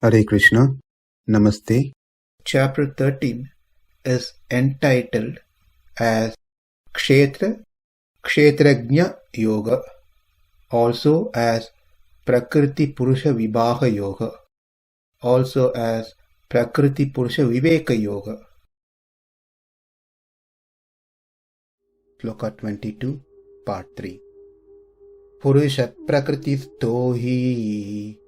Hare Krishna, Namaste. Chapter 13 is entitled as Kshetrajna Yoga, also as Prakriti-Purusha Yoga, also as Prakriti-Purusha Yoga. Sloka 22, Part 3. Puruṣaḥ prakṛti-stho hi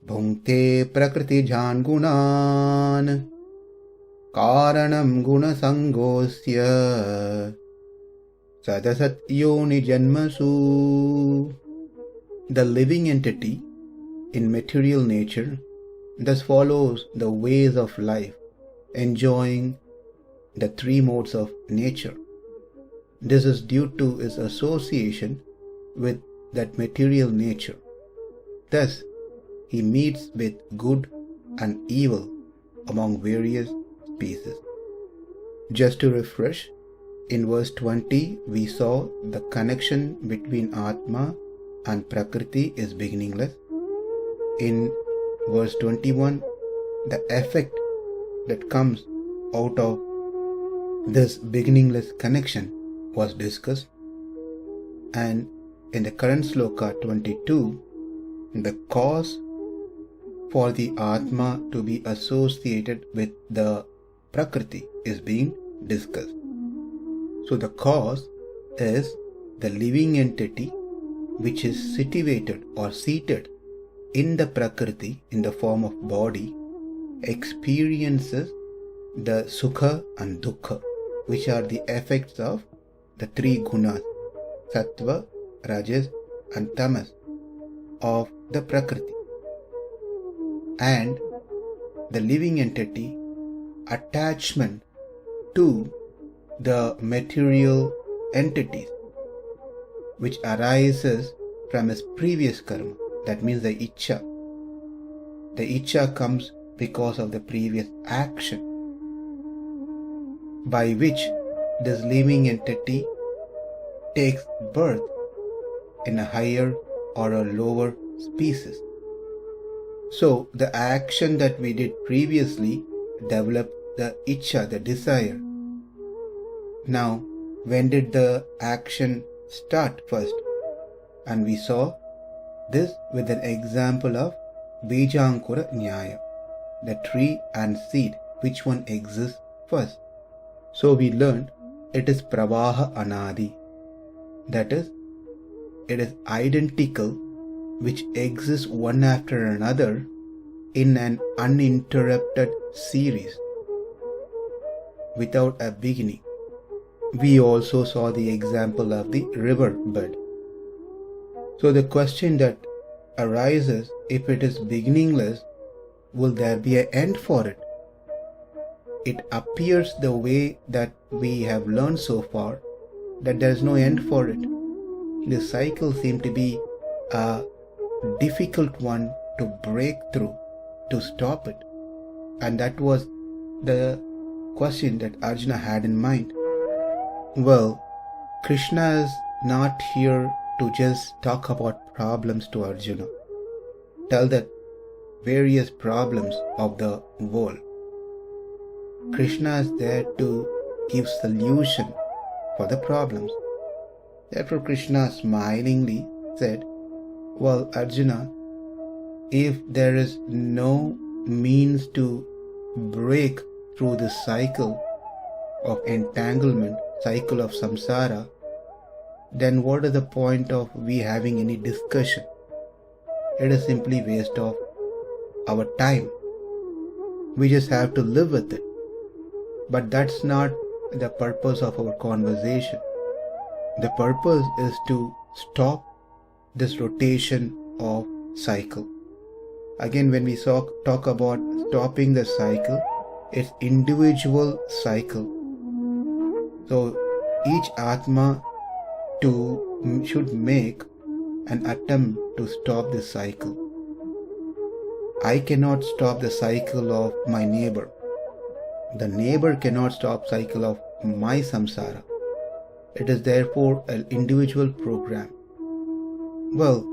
bhuṅkte prakṛti-jān guṇān kāraṇaṁ guṇa-saṅgosya sad-asad-yoni-janmasu. The living entity in material nature thus follows the ways of life, enjoying the three modes of nature. This is due to its association with that material nature. Thus, he meets with good and evil among various species. Just to refresh, in verse 20 we saw the connection between Atma and Prakriti is beginningless. In verse 21, the effect that comes out of this beginningless connection was discussed, and in the current Sloka 22, the cause for the Atma to be associated with the Prakriti is being discussed. So the cause is the living entity which is situated or seated in the Prakriti in the form of body experiences the Sukha and Dukkha, which are the effects of the three gunas, Sattva, Rajas and Tamas of the Prakriti. And the living entity attachment to the material entities which arises from his previous karma, that means the Ichcha. The Ichcha comes because of the previous action by which this living entity takes birth in a higher or a lower species. So the action that we did previously developed the Ichcha, the desire. Now, when did the action start first? And we saw this with an example of Bija-ankura Nyaya, the tree and seed, which one exists first. So we learned it is Pravaha Anadi, that is, it is identical, which exists one after another in an uninterrupted series without a beginning. We also saw the example of the river bed. So the question that arises, if it is beginningless, will there be an end for it? It appears the way that we have learned so far that there is no end for it. The cycle seemed to be a difficult one to break through, to stop it. And that was the question that Arjuna had in mind. Well, Krishna is not here to just talk about problems to Arjuna, tell the various problems of the world. Krishna is there to give solution for the problems. Therefore Krishna smilingly said, well, Arjuna, if there is no means to break through the cycle of entanglement, cycle of samsara, then what is the point of we having any discussion? It is simply waste of our time. We just have to live with it. But that's not the purpose of our conversation. The purpose is to stop this rotation of cycle. Again, when we talk about stopping the cycle, it's individual cycle. So each Atma should make an attempt to stop this cycle. I cannot stop the cycle of my neighbor. The neighbor cannot stop cycle of my samsara. It is therefore an individual program. Well,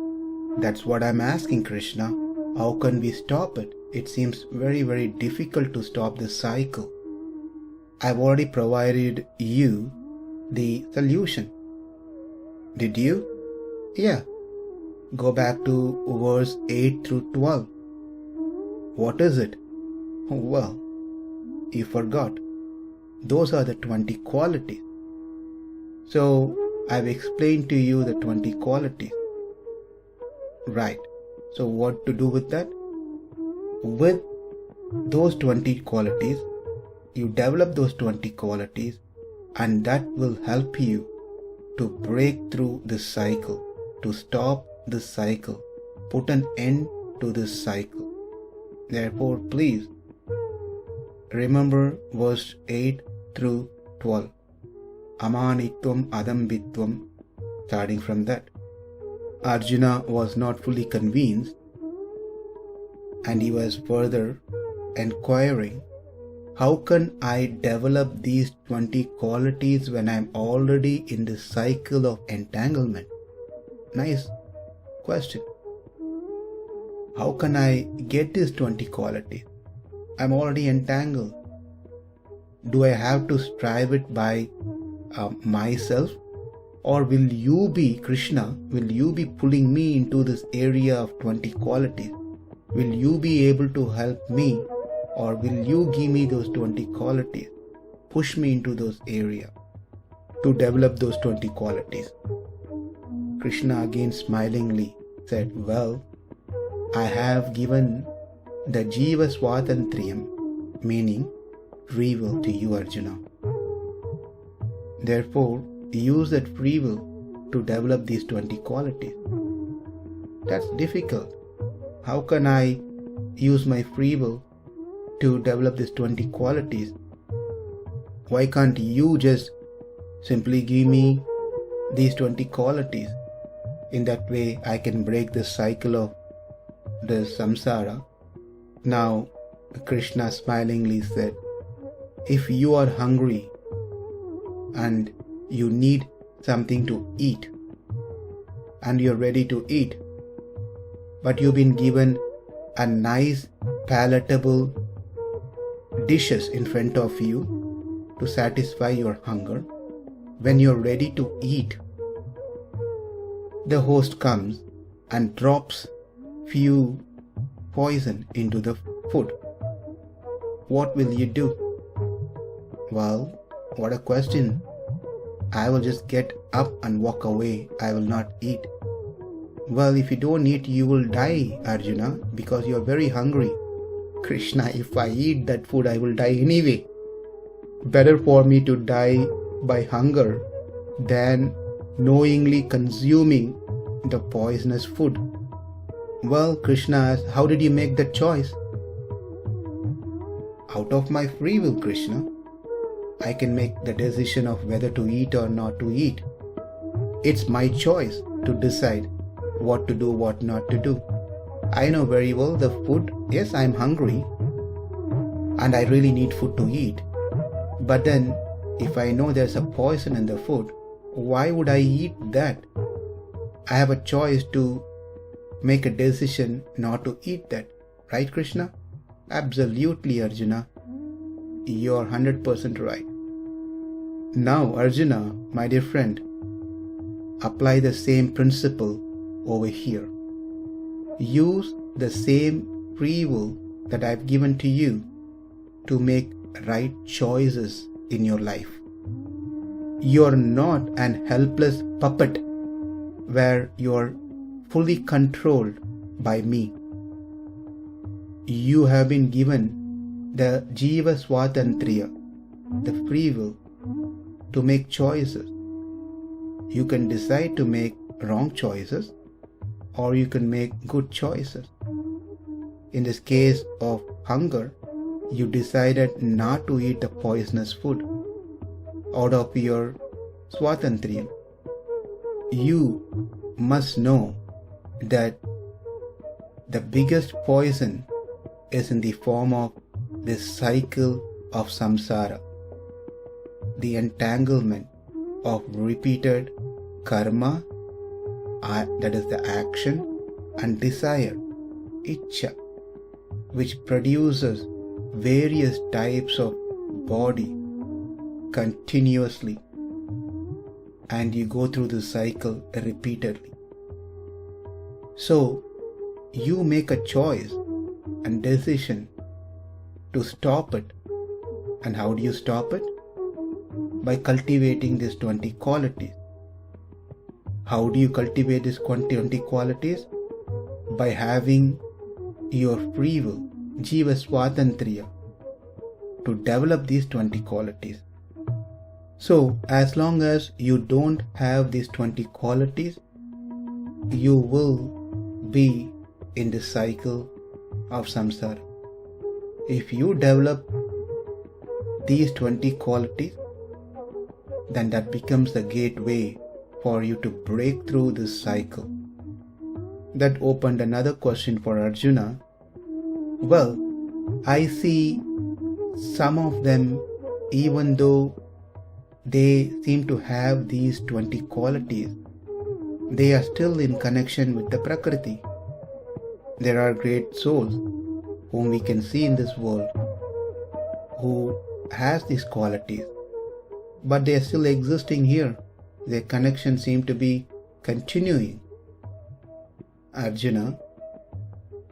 that's what I'm asking, Krishna. How can we stop it? it seems very, very difficult to stop this cycle. I've already provided you the solution. Did you? Yeah. Go back to verse 8 through 12. What is it? Well, you forgot. Those are the 20 qualities. So, I've explained to you the 20 qualities. Right. So, what to do with that? With those 20 qualities, you develop those 20 qualities, and that will help you to break through this cycle, to stop this cycle, put an end to this cycle. Therefore, please remember verse 8 through 12. Amanitvam adambitvam, starting from that. Arjuna was not fully convinced, and he was further inquiring, how can I develop these 20 qualities when I am already in the cycle of entanglement? Nice question. How can I get these 20 qualities? I'm already entangled. Do I have to strive it by myself? Or will you be, Krishna, will you be pulling me into this area of 20 qualities? Will you be able to help me? Or will you give me those 20 qualities? Push me into those areas to develop those 20 qualities. Krishna again smilingly said, well, I have given the Jiva Swatantriyam, meaning free will, to you, Arjuna. Therefore, use that free will to develop these 20 qualities. That's difficult. How can I use my free will to develop these 20 qualities? Why can't you just simply give me these 20 qualities? In that way, I can break the cycle of the samsara. Now, Krishna smilingly said, if you are hungry and you need something to eat, and you're ready to eat, but you've been given a nice, palatable dishes in front of you to satisfy your hunger, when you're ready to eat, the host comes and drops few poison into the food. What will you do? Well, what a question. I will just get up and walk away. I will not eat. Well, if you don't eat, you will die, Arjuna, because you are very hungry. Krishna, if I eat that food, I will die anyway. Better for me to die by hunger than knowingly consuming the poisonous food. Well, Krishna asked, how did you make that choice? Out of my free will, Krishna. I can make the decision of whether to eat or not to eat. It's my choice to decide what to do, what not to do. I know very well the food, yes, I'm hungry and I really need food to eat. But then, if I know there's a poison in the food, why would I eat that? I have a choice to make a decision not to eat that. Right, Krishna? Absolutely, Arjuna. You're 100% right. Now, Arjuna, my dear friend, apply the same principle over here. Use the same free will that I've given to you to make right choices in your life. You're not an helpless puppet where you're fully controlled by me. You have been given the Jiva Swatantriya, the free will, to make choices. You can decide to make wrong choices or you can make good choices. In this case of hunger, you decided not to eat the poisonous food out of your Swatantriya. You must know that the biggest poison is in the form of this cycle of samsara, the entanglement of repeated karma, that is the action, and desire, ichcha. which produces various types of body continuously, and you go through the cycle repeatedly. So you make a choice and decision to stop it. And how do you stop it? By cultivating these 20 qualities. How do you cultivate these 20 qualities? By having your free will, jiva swatantriya, to develop these 20 qualities. So as long as you don't have these 20 qualities, you will be in the cycle of samsara. If you develop these 20 qualities, then that becomes the gateway for you to break through this cycle. That opened another question for Arjuna. Well, I see some of them, even though they seem to have these 20 qualities, they are still in connection with the Prakriti. There are great souls whom we can see in this world who has these qualities, but they are still existing here. Their connection seems to be continuing. Arjuna,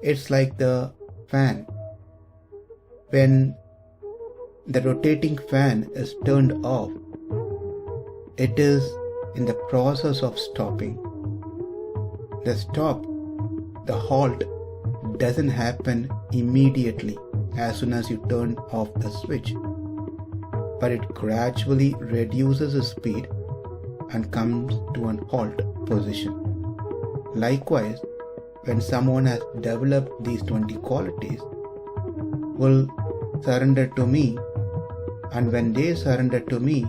it's like the fan. When the rotating fan is turned off, it is in the process of stopping. The stop, the halt, doesn't happen immediately as soon as you turn off the switch, but it gradually reduces its speed and comes to an halt position. Likewise, when someone has developed these 20 qualities, will surrender to me, and when they surrender to me,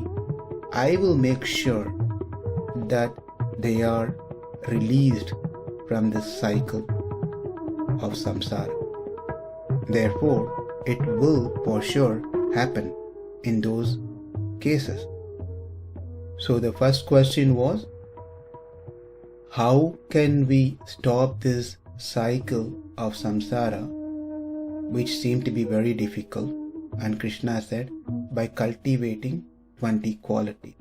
I will make sure that they are released from this cycle of samsara. Therefore, it will for sure happen in those cases. So the first question was, how can we stop this cycle of samsara, which seemed to be very difficult? And Krishna said, by cultivating 20 qualities.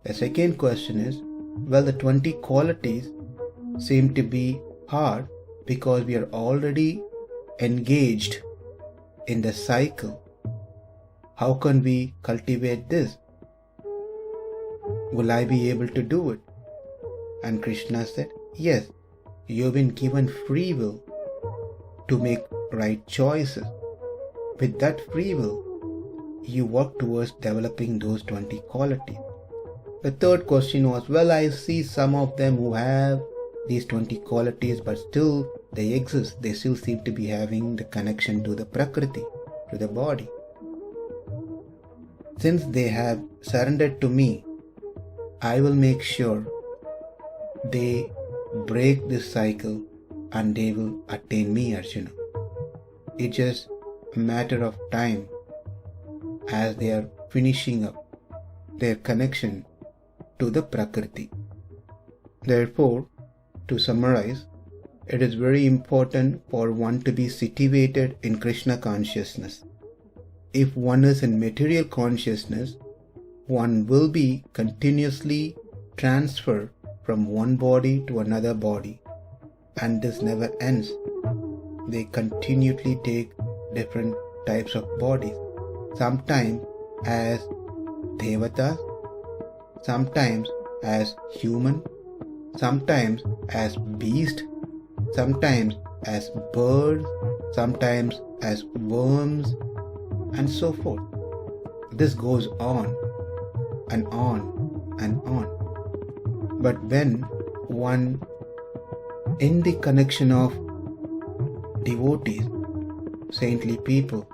The second question is, well, the 20 qualities seem to be hard because we are already engaged in the cycle. How can we cultivate this? Will I be able to do it? And Krishna said, yes, you have been given free will to make right choices. With that free will, you work towards developing those 20 qualities. The third question was, well, I see some of them who have these 20 qualities, but still they exist. They still seem to be having the connection to the Prakriti, to the body. Since they have surrendered to me, I will make sure they break this cycle and they will attain me, Arjuna. It's just a matter of time as they are finishing up their connection to the Prakriti. Therefore, to summarize, it is very important for one to be situated in Krishna consciousness. If one is in material consciousness, one will be continuously transferred from one body to another body, and this never ends. They continually take different types of bodies, sometimes as devatas, sometimes as human, sometimes as beast, sometimes as birds, sometimes as worms, and so forth. This goes on and on and on. But when one in the connection of devotees, saintly people,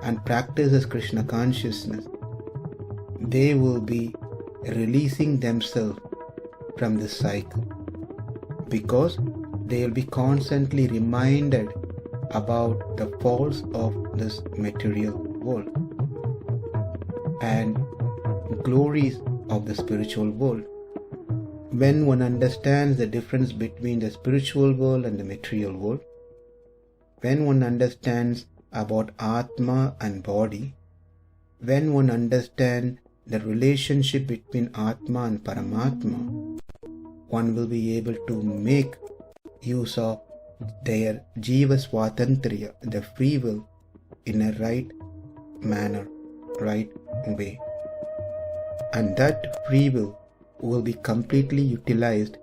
and practices Krishna consciousness, they will be releasing themselves from this cycle, because they will be constantly reminded about the faults of this material world and glories of the spiritual world. When one understands the difference between the spiritual world and the material world, when one understands about Atma and body, when one understands the relationship between Atma and Paramatma, one will be able to make use of their Jiva Swatantriya, the free will, in a right manner, right way. And that free will be completely utilized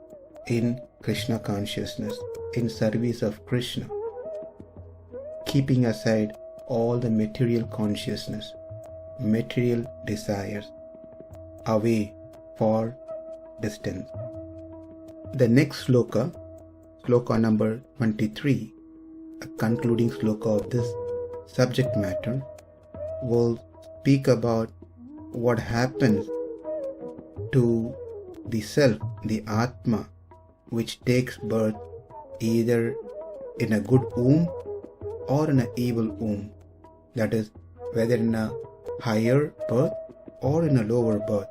in Krishna consciousness, in service of Krishna, keeping aside all the material consciousness, material desires, away, far distance. The next sloka, sloka number 23, a concluding sloka of this subject matter, will speak about what happens to the self, the Atma, which takes birth either in a good womb or in an evil womb. That is, whether in a higher birth or in a lower birth.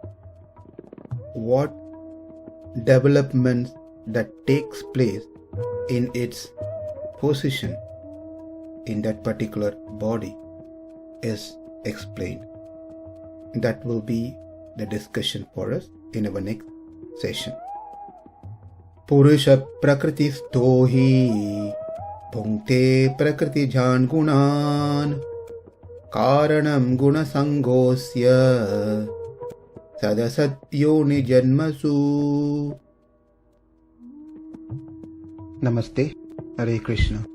What developments that takes place in its position in that particular body is explained. That will be the discussion for us in our next session. puruṣaḥ prakṛti-stho hi bhuṅkte prakṛti-jān guṇān kāraṇaṁ guṇa-saṅgosya sad-asad-yoni-janmasu. Namaste. Hare Krishna.